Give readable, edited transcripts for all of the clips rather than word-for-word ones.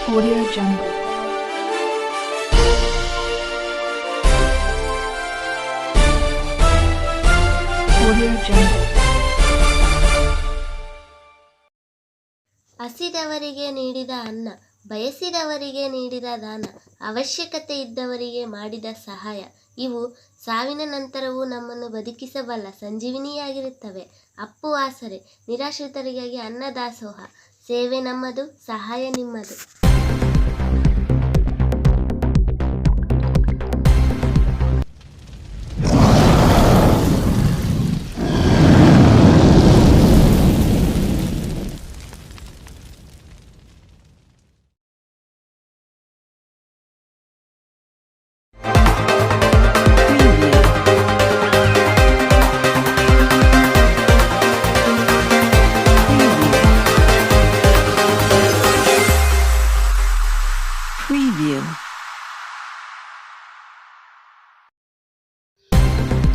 Audio Jungle. Audio Jungle. ಹಸಿದವರಿಗೆ ನೀಡಿದ ಅನ್ನ, ಬಯಸಿದವರಿಗೆ ನೀಡಿದ ದಾನ, ಅವಶ್ಯಕತೆ ಇದ್ದವರಿಗೆ ಮಾಡಿದ ಸಹಾಯ ಇವು ಸಾವಿನ ನಂತರವೂ ನಮ್ಮನ್ನು ಬದುಕಿಸಬಲ್ಲ ಸಂಜೀವಿನಿಯಾಗಿರುತ್ತವೆ. ಅಪ್ಪು ಆಸರೆ, ನಿರಾಶ್ರಿತರಿಗಾಗಿ ಅನ್ನದಾಸೋಹ, ಸೇವೆ ನಮ್ಮದು, ಸಹಾಯ ನಿಮ್ಮದು.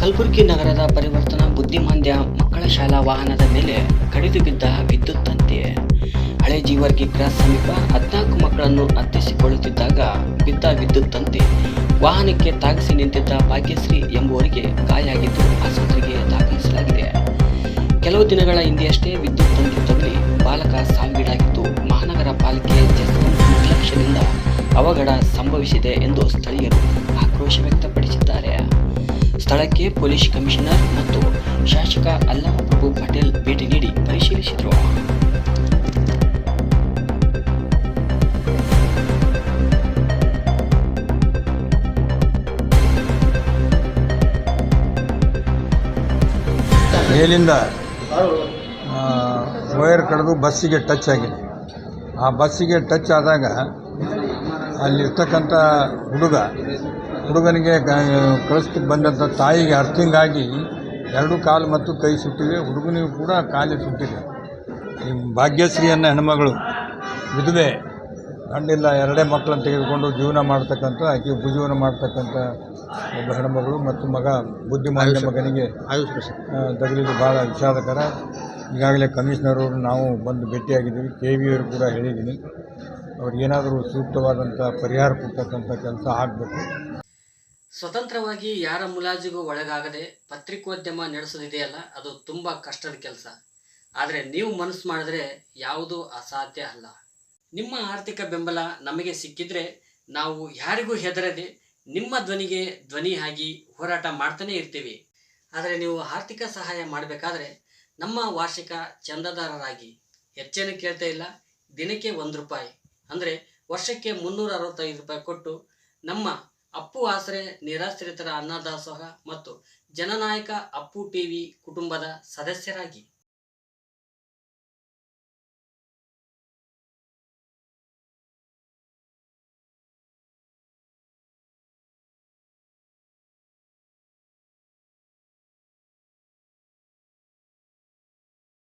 ಕಲಬುರಗಿ ನಗರದ ಪರಿವರ್ತನಾ ಬುದ್ಧಿಮಾಂದ್ಯ ಮಕ್ಕಳ ಶಾಲಾ ವಾಹನದ ಮೇಲೆ ಕಡಿದು ಬಿದ್ದ ವಿದ್ಯುತ್ ತಂತಿ. ಹಳೆ ಜೀವರ್ಗಿ ಕ್ರಾಸ್ ಸಮೀಪ 14 ಮಕ್ಕಳನ್ನು ಹತ್ತಿಸಿಕೊಳ್ಳುತ್ತಿದ್ದಾಗ ಬಿದ್ದ ವಿದ್ಯುತ್ ತಂತಿ ವಾಹನಕ್ಕೆ ತಾಗಿಸಿ ನಿಂತಿದ್ದ ಭಾಗ್ಯಶ್ರೀ ಎಂಬುವರಿಗೆ ಗಾಯ ಆಗಿದ್ದು ಆಸ್ಪತ್ರೆಗೆ ದಾಖಲಿಸಲಾಗಿದೆ. ಕೆಲವು ದಿನಗಳ ಹಿಂದೆಯಷ್ಟೇ ವಿದ್ಯುತ್ ತಂತಿ ತಗುಲಿ ಬಾಲಕ ಸಾವಿಗೀಡಾಗಿದ್ದು ಮಹಾನಗರ ಪಾಲಿಕೆ ಜೆಸ್ಕಾಂ ನಿರ್ಲಕ್ಷ್ಯದಿಂದ ಅವಘಡ ಸಂಭವಿಸಿದೆ ಎಂದು ಸ್ಥಳೀಯರು ಆಕ್ರೋಶ ವ್ಯಕ್ತಪಡಿಸಿದ್ದಾರೆ. ಸ್ಥಳಕ್ಕೆ ಪೊಲೀಸ್ ಕಮಿಷನರ್ ಮತ್ತು ಶಾಸಕ ಅಲ್ಲಮಪ್ರಭು ಪಟೇಲ್ ಭೇಟಿ ನೀಡಿ ಪರಿಶೀಲಿಸಿದರು. ಮೇಲಿಂದ ವೈರ್ ಕಡಿದು ಬಸ್ಸಿಗೆ ಟಚ್ ಆಗಿದೆ. ಆ ಬಸ್ಸಿಗೆ ಟಚ್ ಆದಾಗ ಅಲ್ಲಿರ್ತಕ್ಕಂಥ ಹುಡುಗನಿಗೆ ಕಳಿಸ್ತು ಬಂದಂಥ ತಾಯಿಗೆ ಅರ್ಥಿಂಗ್ ಆಗಿ 2 ಕಾಲು ಮತ್ತು ಕೈ ಸುಟ್ಟಿವೆ. ಹುಡುಗನಿಗೂ ಕೂಡ ಕಾಲಿ ಸುಟ್ಟಿದೆ. ಈ ಭಾಗ್ಯಶ್ರೀಯನ್ನ ಹೆಣ್ಮಗಳು ವಿಧವೆ, ಗಂಡಿಲ್ಲ, 2 ಮಕ್ಕಳನ್ನು ತೆಗೆದುಕೊಂಡು ಜೀವನ ಮಾಡ್ತಕ್ಕಂಥ ಆಕೆ ಉಪಜೀವನ ಮಾಡ್ತಕ್ಕಂಥ ಒಬ್ಬ ಹೆಣ್ಮಗಳು ಮತ್ತು ಮಗ ಬುದ್ಧಿಮಾಂದ್ಯ ಮಗನಿಗೆ ತಗುಲಿದ್ದು ಭಾಳ ವಿಷಾದಕರ. ಈಗಾಗಲೇ ಕಮಿಷನರವರು ನಾವು ಬಂದು ಭೇಟಿಯಾಗಿದ್ದೀವಿ. KVಯವರು ಕೂಡ ಹೇಳಿದ್ದೀನಿ, ಅವ್ರಿಗೇನಾದರೂ ಸೂಕ್ತವಾದಂಥ ಪರಿಹಾರ ಕೊಡ್ತಕ್ಕಂಥ ಕೆಲಸ ಆಗಬೇಕು. ಸ್ವತಂತ್ರವಾಗಿ ಯಾರ ಮುಲಾಜಿಗೂ ಒಳಗಾಗದೆ ಪತ್ರಿಕೋದ್ಯಮ ನಡೆಸೋದಿದೆಯಲ್ಲ, ಅದು ತುಂಬ ಕಷ್ಟದ ಕೆಲಸ. ಆದರೆ ನೀವು ಮನಸ್ಸು ಮಾಡಿದ್ರೆ ಯಾವುದೂ ಅಸಾಧ್ಯ ಅಲ್ಲ. ನಿಮ್ಮ ಆರ್ಥಿಕ ಬೆಂಬಲ ನಮಗೆ ಸಿಕ್ಕಿದ್ರೆ ನಾವು ಯಾರಿಗೂ ಹೆದರದೆ ನಿಮ್ಮ ಧ್ವನಿಗೆ ಧ್ವನಿ ಆಗಿ ಹೋರಾಟ ಮಾಡ್ತಾನೆ ಇರ್ತೀವಿ. ಆದರೆ ನೀವು ಆರ್ಥಿಕ ಸಹಾಯ ಮಾಡಬೇಕಾದ್ರೆ ನಮ್ಮ ವಾರ್ಷಿಕ ಚಂದಾದಾರರಾಗಿ. ಹೆಚ್ಚೇನು ಕೇಳ್ತಾ ಇಲ್ಲ, ದಿನಕ್ಕೆ 1 ರೂಪಾಯಿ ಅಂದರೆ ವರ್ಷಕ್ಕೆ 365 ರೂಪಾಯಿ ಕೊಟ್ಟು ನಮ್ಮ ಅಪ್ಪು ಆಸರೆ ನಿರಾಶ್ರಿತರ ಅನ್ನದಾಸೋಹ ಮತ್ತು ಜನನಾಯಕ ಅಪ್ಪು TV ಕುಟುಂಬದ ಸದಸ್ಯರಾಗಿ.